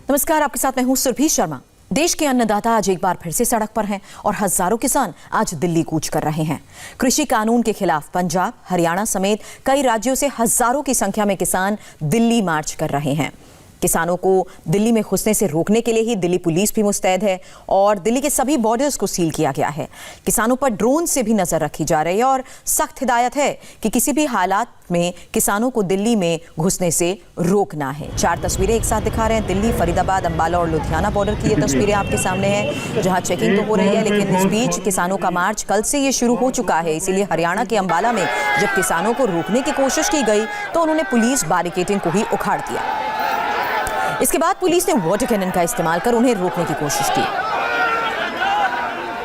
नमस्कार, आपके साथ मैं हूं सुरभि शर्मा। देश के अन्नदाता आज एक बार फिर से सड़क पर हैं और हजारों किसान आज दिल्ली कूच कर रहे हैं। कृषि कानून के खिलाफ पंजाब, हरियाणा समेत कई राज्यों से हजारों की संख्या में किसान दिल्ली मार्च कर रहे हैं। किसानों को दिल्ली में घुसने से रोकने के लिए ही दिल्ली पुलिस भी मुस्तैद है और दिल्ली के सभी बॉर्डर्स को सील किया गया है। किसानों पर ड्रोन से भी नजर रखी जा रही है और सख्त हिदायत है कि किसी भी हालात में किसानों को दिल्ली में घुसने से रोकना है। 4 तस्वीरें एक साथ दिखा रहे हैं। दिल्ली, फरीदाबाद, अंबाला और लुधियाना बॉर्डर की ये तस्वीरें आपके सामने हैं, जहां चेकिंग तो हो रही है, लेकिन इस बीच किसानों का मार्च कल से ये शुरू हो चुका है। इसीलिए हरियाणा के अंबाला में जब किसानों को रोकने की कोशिश की गई तो उन्होंने पुलिस बैरिकेडिंग को ही उखाड़ दिया। इसके बाद पुलिस ने वाटर कैनन का इस्तेमाल कर उन्हें रोकने की कोशिश की।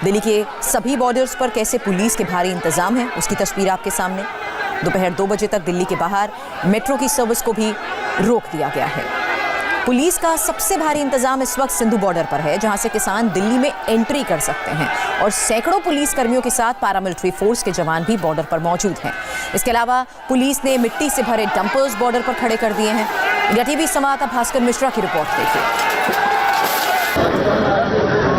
दिल्ली के सभी बॉर्डर्स पर कैसे पुलिस के भारी इंतजाम है, उसकी तस्वीर आपके सामने। दोपहर 2 बजे तक दिल्ली के बाहर मेट्रो की सर्विस को भी रोक दिया गया है। पुलिस का सबसे भारी इंतजाम इस वक्त सिंधु बॉर्डर पर है, जहां से किसान दिल्ली में एंट्री कर सकते हैं और सैकड़ों पुलिस कर्मियों के साथ पैरामिलिट्री फोर्स के जवान भी बॉर्डर पर मौजूद हैं। इसके अलावा पुलिस ने मिट्टी से भरे डंपर्स बॉर्डर पर खड़े कर दिए हैं। इंडिया टीवी संवाददाता भास्कर मिश्रा की रिपोर्ट देखिए।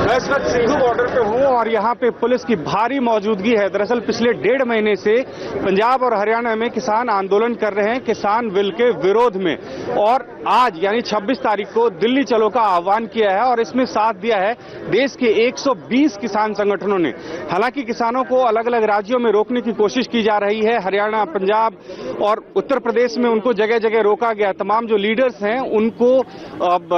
मैं इस वक्त सिंधु बॉर्डर पे हूँ और यहाँ पे पुलिस की भारी मौजूदगी है। दरअसल पिछले 1.5 महीने से पंजाब और हरियाणा में किसान आंदोलन कर रहे हैं किसान बिल के विरोध में, और आज यानी 26 तारीख को दिल्ली चलो का आह्वान किया है और इसमें साथ दिया है देश के 120 किसान संगठनों ने। हालांकि किसानों को अलग अलग राज्यों में रोकने की कोशिश की जा रही है। हरियाणा, पंजाब और उत्तर प्रदेश में उनको जगह जगह रोका गया। तमाम जो लीडर्स हैं उनको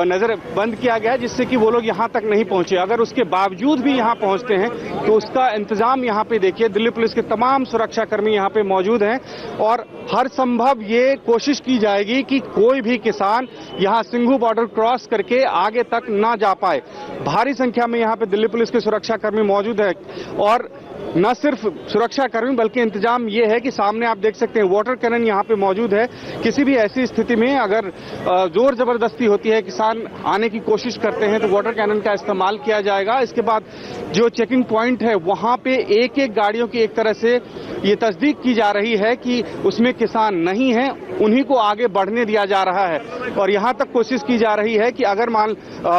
नजर बंद किया गया, जिससे कि वो लोग यहाँ तक नहीं पहुंचे। अगर उसके बावजूद भी यहाँ पहुंचते हैं तो उसका इंतजाम यहाँ पे देखिए, दिल्ली पुलिस के तमाम सुरक्षाकर्मी यहाँ पे मौजूद हैं और हर संभव ये कोशिश की जाएगी कि कोई भी किसान यहाँ सिंधु बॉर्डर क्रॉस करके आगे तक ना जा पाए। भारी संख्या में यहाँ पे दिल्ली पुलिस के सुरक्षाकर्मी मौजूद हैं और न सिर्फ सुरक्षाकर्मी बल्कि इंतजाम ये है कि सामने आप देख सकते हैं वाटर कैनन यहाँ पे मौजूद है। किसी भी ऐसी स्थिति में अगर जोर जबरदस्ती होती है, किसान आने की कोशिश करते हैं, तो वाटर कैनन का इस्तेमाल किया जाएगा। इसके बाद जो चेकिंग पॉइंट है वहां पे एक एक गाड़ियों की एक तरह से ये तस्दीक की जा रही है कि उसमें किसान नहीं है, उन्हीं को आगे बढ़ने दिया जा रहा है। और यहाँ तक कोशिश की जा रही है कि अगर मान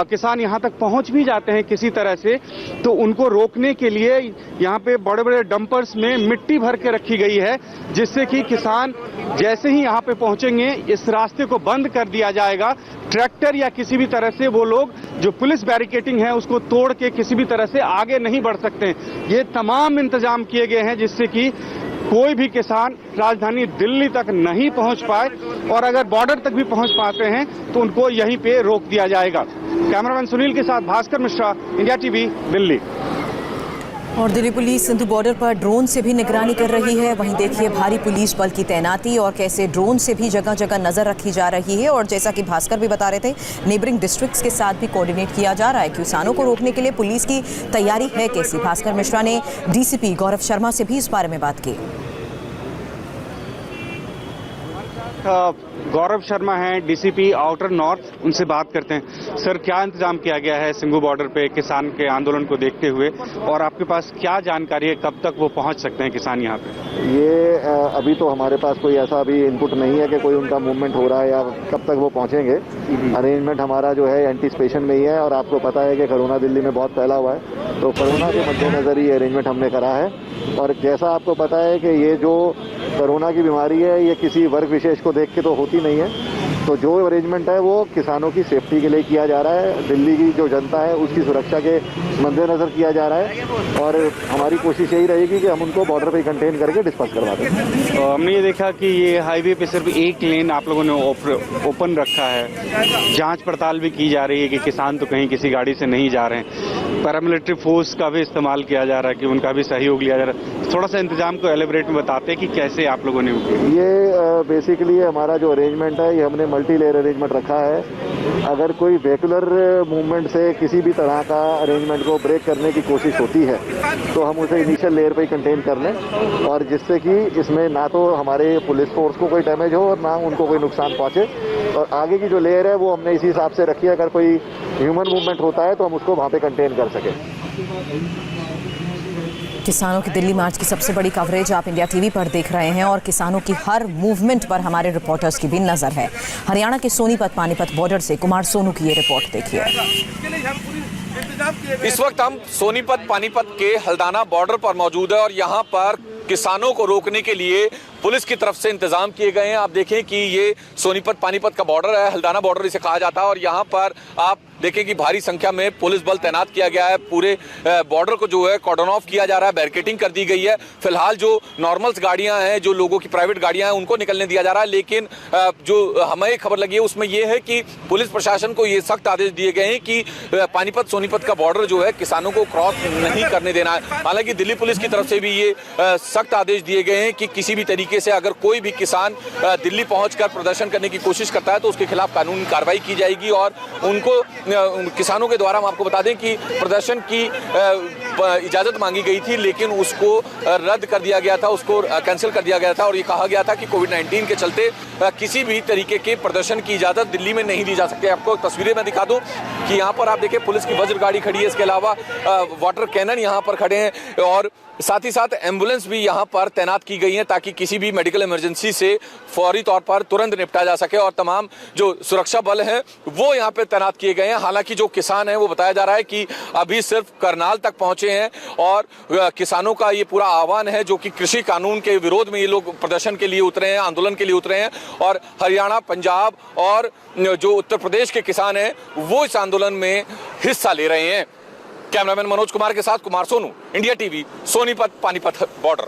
किसान यहाँ तक पहुंच भी जाते हैं किसी तरह से, तो उनको रोकने के लिए यहाँ पे बड़े बड़े डंपर्स में मिट्टी भर के रखी गई है, जिससे कि किसान जैसे ही यहाँ पे पहुंचेंगे इस रास्ते को बंद कर दिया जाएगा। ट्रैक्टर या किसी भी तरह से वो लोग जो पुलिस बैरिकेडिंग है उसको तोड़ के किसी भी तरह से आगे नहीं बढ़ सकते। ये तमाम इंतजाम किए गए हैं जिससे कि कोई भी किसान राजधानी दिल्ली तक नहीं पहुंच पाए, और अगर बॉर्डर तक भी पहुंच पाते हैं तो उनको यहीं पे रोक दिया जाएगा। कैमरामैन सुनील के साथ भास्कर मिश्रा, इंडिया टीवी, दिल्ली। और दिल्ली पुलिस सिंधु बॉर्डर पर ड्रोन से भी निगरानी कर रही है। वहीं देखिए भारी पुलिस बल की तैनाती और कैसे ड्रोन से भी जगह जगह नजर रखी जा रही है। और जैसा कि भास्कर भी बता रहे थे, नेबरिंग डिस्ट्रिक्ट्स के साथ भी कोऑर्डिनेट किया जा रहा है। किसानों को रोकने के लिए पुलिस की तैयारी है कैसी। भास्कर मिश्रा ने डीसीपी गौरव शर्मा से भी इस बारे में बात की। गौरव शर्मा हैं डीसीपी आउटर नॉर्थ, उनसे बात करते हैं। सर, क्या इंतजाम किया गया है सिंधु बॉर्डर पे किसान के आंदोलन को देखते हुए, और आपके पास क्या जानकारी है, कब तक वो पहुंच सकते हैं किसान यहाँ पे? ये अभी तो हमारे पास कोई ऐसा अभी इनपुट नहीं है कि कोई उनका मूवमेंट हो रहा है या कब तक वो पहुंचेंगे। अरेंजमेंट हमारा जो है एंटीसिपेशन में ही है, और आपको पता है कि कोरोना दिल्ली में बहुत फैला हुआ है, तो कोरोना के मद्देनजर ही अरेंजमेंट हमने करा है। और जैसा आपको पता है कि ये जो कोरोना की बीमारी है ये किसी वर्ग विशेष को देख के तो होती नहीं है, तो जो अरेंजमेंट है वो किसानों की सेफ्टी के लिए किया जा रहा है, दिल्ली की जो जनता है उसकी सुरक्षा के मद्देनजर किया जा रहा है, और हमारी कोशिश यही रहेगी कि हम उनको बॉर्डर पे कंटेन करके डिस्पर्स करवा दें। तो हमने ये देखा कि ये हाईवे पे सिर्फ एक लेन आप लोगों ने ओपन रखा है। जांच पड़ताल भी की जा रही है कि किसान तो कहीं किसी गाड़ी से नहीं जा रहे हैं। पैरामिलिट्री फोर्स का भी इस्तेमाल किया जा रहा है कि उनका भी सहयोग लिया जा रहा है। थोड़ा सा इंतजाम को एलिब्रेट में बताते हैं कि कैसे आप लोगों ने ये बेसिकली हमारा जो अरेंजमेंट है ये हमने मल्टी लेयर अरेंजमेंट रखा है। अगर कोई वेहिकुलर मूवमेंट से किसी भी तरह का अरेंजमेंट को ब्रेक करने की कोशिश होती है तो हम उसे इनिशियल लेयर पे ही कंटेन कर लें, और जिससे कि इसमें ना तो हमारे पुलिस फोर्स को कोई डैमेज हो और ना उनको कोई नुकसान पहुंचे। और आगे की जो लेयर है वो हमने इसी हिसाब से रखी है, अगर कोई ह्यूमन मूवमेंट होता है तो हम उसको वहाँ पे कंटेन कर सकें। किसानों की दिल्ली मार्च की सबसे बड़ी कवरेज आप इंडिया टीवी पर देख रहे हैं और किसानों की हर मूवमेंट पर हमारे रिपोर्टर्स की भी नजर है। हरियाणा के सोनीपत पानीपत बॉर्डर से कुमार सोनू की ये रिपोर्ट देखिए। इस वक्त हम सोनीपत पानीपत के हल्दाना बॉर्डर पर मौजूद है और यहाँ पर किसानों को रोकने के लिए पुलिस की तरफ से इंतजाम किए गए हैं। आप देखें कि ये सोनीपत पानीपत का बॉर्डर है, हल्दाना बॉर्डर इसे कहा जाता है और यहाँ पर आप देखें कि भारी संख्या में पुलिस बल तैनात किया गया है। पूरे बॉर्डर को जो है कॉर्डन ऑफ किया जा रहा है, बैरिकेडिंग कर दी गई है। फिलहाल जो नॉर्मल्स गाड़ियां हैं, जो लोगों की प्राइवेट गाड़ियां हैं, उनको निकलने दिया जा रहा है। लेकिन जो हमें खबर लगी है उसमें यह है कि पुलिस प्रशासन को ये सख्त आदेश दिए गए हैं कि पानीपत सोनीपत का बॉर्डर जो है किसानों को क्रॉस नहीं करने देना है। हालांकि दिल्ली पुलिस की तरफ से भी ये सख्त आदेश दिए गए हैं कि किसी भी तरीके से अगर कोई भी किसान दिल्ली पहुंचकर प्रदर्शन करने की कोशिश करता है तो उसके खिलाफ कानूनी कार्रवाई की जाएगी। और उनको किसानों के द्वारा हम आपको बता दें कि प्रदर्शन की इजाजत मांगी गई थी, लेकिन उसको रद्द कर दिया गया था, उसको कैंसिल कर दिया गया था और ये कहा गया था कि कोविड-19 के चलते किसी भी तरीके के प्रदर्शन की इजाजत दिल्ली में नहीं दी जा सकती। आपको तस्वीरें मैं दिखा दूं कि यहाँ पर आप देखें पुलिस की वज्र गाड़ी खड़ी है, इसके अलावा वाटर कैनन यहाँ पर खड़े हैं और साथ ही साथ एम्बुलेंस भी यहाँ पर तैनात की गई है ताकि किसी भी मेडिकल इमरजेंसी से फौरी तौर पर तुरंत निपटा जा सके। और तमाम जो सुरक्षा बल हैं वो यहाँ पे तैनात किए गए हैं। हालांकि जो किसान हैं वो बताया जा रहा है कि अभी सिर्फ करनाल तक पहुंचे हैं और किसानों का ये पूरा आह्वान है जो कि कृषि कानून के विरोध में ये लोग प्रदर्शन के लिए उतरे हैं, आंदोलन के लिए उतरे हैं। और हरियाणा, पंजाब और जो उत्तर प्रदेश के किसान हैं वो इस आंदोलन में हिस्सा ले रहे हैं। कैमरामैन मनोज कुमार के साथ Kumar Sonu, India TV, Sonipat Panipat border.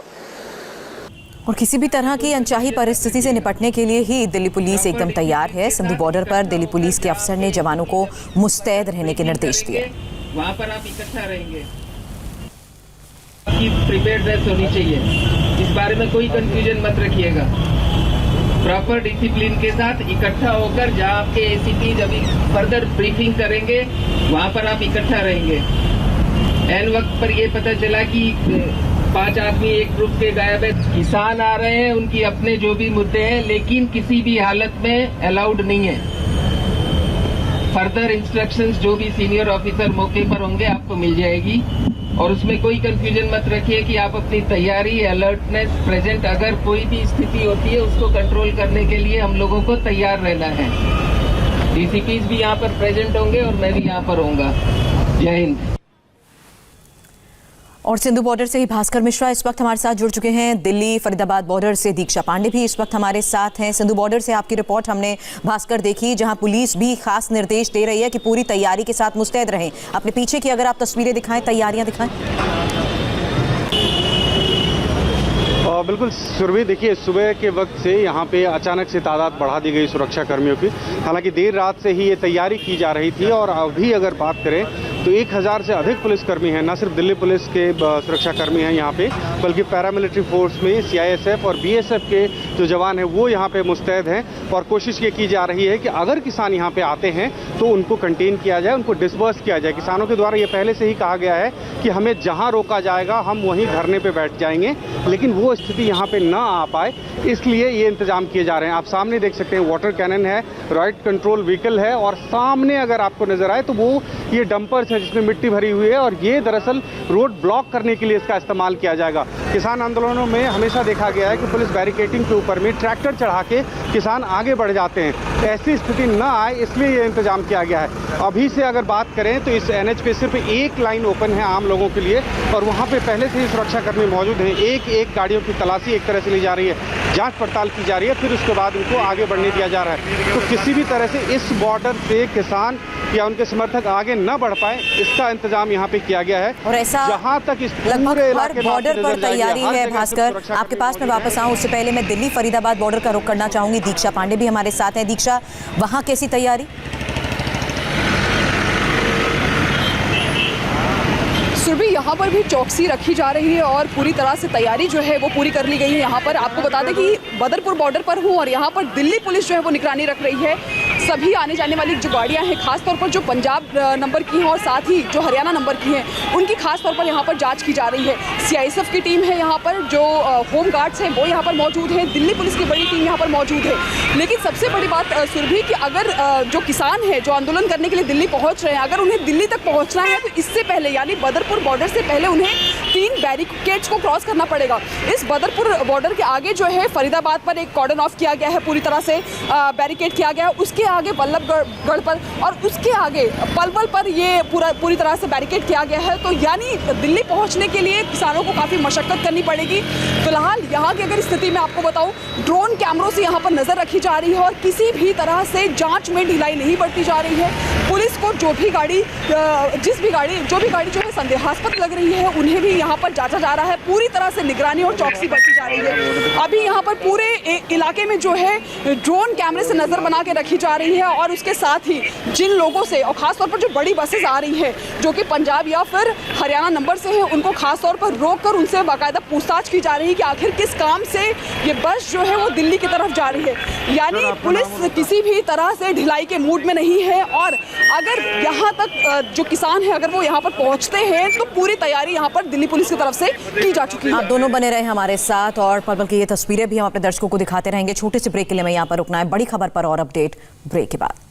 और किसी भी तरह की अनचाही परिस्थिति से निपटने के लिए ही दिल्ली पुलिस एकदम तैयार है। सिंधु बॉर्डर पर दिल्ली पुलिस के अफसर ने जवानों को मुस्तैद रहने के निर्देश दिए। वहाँ पर आप इकट्ठा रहेंगे, आपकी प्रिपेयर्डनेस होनी चाहिए, इस बारे में कोई कंफ्यूजन मत रखिएगा। प्रॉपर डिसिप्लिन के साथ इकट्ठा होकर जहाँ आपके एसीपी जब फर्दर ब्रीफिंग करेंगे वहाँ पर आप इकट्ठा रहेंगे। एन वक्त पर ये पता चला कि 5 आदमी एक ग्रुप के गायब है। किसान आ रहे हैं, उनकी अपने जो भी मुद्दे हैं, लेकिन किसी भी हालत में अलाउड नहीं है। फर्दर इंस्ट्रक्शंस जो भी सीनियर ऑफिसर मौके पर होंगे आपको मिल जाएगी और उसमें कोई कंफ्यूजन मत रखिए कि आप अपनी तैयारी, अलर्टनेस, प्रेजेंट अगर कोई भी स्थिति होती है उसको कंट्रोल करने के लिए हम लोगों को तैयार रहना है। डीसीपीज भी यहाँ पर प्रेजेंट होंगे और मैं भी यहाँ पर होऊंगा। जय हिंद। और सिंधु बॉर्डर से ही भास्कर मिश्रा इस वक्त हमारे साथ जुड़ चुके हैं। दिल्ली फरीदाबाद बॉर्डर से दीक्षा पांडे भी इस वक्त हमारे साथ हैं। सिंधु बॉर्डर से आपकी रिपोर्ट हमने भास्कर देखी, जहां पुलिस भी खास निर्देश दे रही है कि पूरी तैयारी के साथ मुस्तैद रहें। अपने पीछे की अगर आप तस्वीरें दिखाएं, तैयारियां दिखाएं। बिल्कुल सुरभि, देखिए सुबह के वक्त से यहाँ पे अचानक से तादाद बढ़ा दी गई सुरक्षा कर्मियों की। हालांकि देर रात से ही ये तैयारी की जा रही थी और अभी अगर बात करें तो 1000 से अधिक पुलिसकर्मी हैं। न सिर्फ दिल्ली पुलिस के सुरक्षा कर्मी हैं यहाँ पे, बल्कि पैरामिलिट्री फोर्स में सीआईएसएफ और बीएसएफ के जो जवान हैं वो यहाँ पे मुस्तैद हैं। और कोशिश ये की जा रही है कि अगर किसान यहाँ पे आते हैं तो उनको कंटेन किया जाए, उनको डिसबर्स किया जाए। किसानों के द्वारा ये पहले से ही कहा गया है कि हमें जहाँ रोका जाएगा हम वहीं धरने पर बैठ जाएंगे, लेकिन वो स्थिति यहाँ पे ना आ पाए इसलिए ये इंतजाम किए जा रहे हैं। आप सामने देख सकते हैं वाटर कैनन है, रॉयट कंट्रोल व्हीकल है और सामने अगर आपको नजर आए तो वो ये डंपर्स है जिसमें मिट्टी भरी हुई है और ये दरअसल रोड ब्लॉक करने के लिए इसका इस्तेमाल किया जाएगा। किसान आंदोलनों में हमेशा देखा गया है कि पुलिस बैरिकेडिंग के ऊपर में ट्रैक्टर चढ़ा के किसान आगे बढ़ जाते हैं। ऐसी स्थिति ना आए इसलिए ये इंतजाम किया गया है। अभी से अगर बात करें तो इस एनएच पे सिर्फ एक लाइन ओपन है आम लोगों के लिए और वहाँ पे पहले से ही सुरक्षाकर्मी मौजूद हैं। एक गाड़ियों की तलाशी एक तरह से ली जा रही है, जांच पड़ताल की जा रही है, फिर उसके बाद उनको आगे बढ़ने दिया जा रहा है। तो किसी भी तरह से इस बॉर्डर से किसान या उनके समर्थक आगे न बढ़ पाए इसका इंतजाम यहाँ पे किया गया है। और ऐसा जहाँ तक इस लगभग हर बॉर्डर पर तैयारी है। भास्कर, आपके पास मैं वापस आऊं उससे पहले मैं दिल्ली फरीदाबाद बॉर्डर का रुख करना चाहूंगी। दीक्षा पांडे भी हमारे साथ हैं। दीक्षा, वहां कैसी तैयारी? सुरभि, यहाँ पर भी चौकसी रखी जा रही है और पूरी तरह से तैयारी जो है वो पूरी कर ली गई है। यहाँ पर आपको बता दें कि बदरपुर बॉर्डर पर हूँ और यहाँ पर दिल्ली पुलिस जो है वो निगरानी रख रही है। सभी आने जाने वाली जो गाड़ियाँ हैं खासतौर पर जो पंजाब नंबर की हैं और साथ ही जो हरियाणा नंबर की हैं उनकी खासतौर पर यहाँ पर जाँच की जा रही है। सीआईएसएफ की टीम है यहाँ पर, जो होम गार्ड्स हैं वो यहाँ पर मौजूद हैं, दिल्ली पुलिस की बड़ी टीम यहाँ पर मौजूद है। लेकिन सबसे बड़ी बात सुरभि कि अगर जो किसान हैं जो आंदोलन करने के लिए दिल्ली पहुँच रहे हैं, अगर उन्हें दिल्ली तक पहुँचना है तो इससे पहले यानी बदरपुर बॉर्डर से पहले उन्हें 3 बैरिकेड्स को क्रॉस करना पड़ेगा। इस बदरपुर बॉर्डर के आगे जो है फरीदाबाद पर एक कॉर्डन ऑफ किया गया है, पूरी तरह से बैरिकेड किया गया है। उसके आगे बल्लभगढ़ पर और उसके आगे पलवल पर ये पूरी तरह से बैरिकेड किया गया है। तो यानी दिल्ली पहुंचने के लिए किसानों को काफ़ी मशक्कत करनी पड़ेगी। फिलहाल यहाँ की अगर स्थिति मैं आपको बताऊँ, ड्रोन कैमरों से यहाँ पर नज़र रखी जा रही है और किसी भी तरह से जाँच में ढिलाई नहीं बरती जा रही है। पुलिस को जो भी गाड़ी जो है संदेहास्पद लग रही है उन्हें भी यहाँ पर जांचा जा रहा है। पूरी तरह से निगरानी और चौकसी बरती जा रही है। अभी यहाँ पर पूरे इलाके में जो है ड्रोन कैमरे से नजर बना के रखी जा रही है और उसके साथ ही जिन लोगों से और खासतौर पर जो बड़ी बसेस आ रही है जो कि पंजाब या फिर हरियाणा नंबर से है, उनको खासतौर पर रोक कर उनसे बाकायदा पूछताछ की जा रही है कि आखिर किस काम से ये बस जो है वो दिल्ली की तरफ जा रही है। यानी पुलिस किसी भी तरह से ढिलाई के मूड में नहीं है और अगर यहाँ तक जो किसान है अगर वो यहाँ पर पहुँचते हैं तो पूरी तैयारी यहाँ पर दिल्ली पुलिस की तरफ से की जा चुकी है। आप दोनों बने रहे हमारे साथ और पल पल की ये तस्वीरें भी हम अपने दर्शकों को दिखाते रहेंगे। छोटे से ब्रेक के लिए मैं यहाँ पर रुकना है। बड़ी खबर पर और अपडेट ब्रेक के बाद।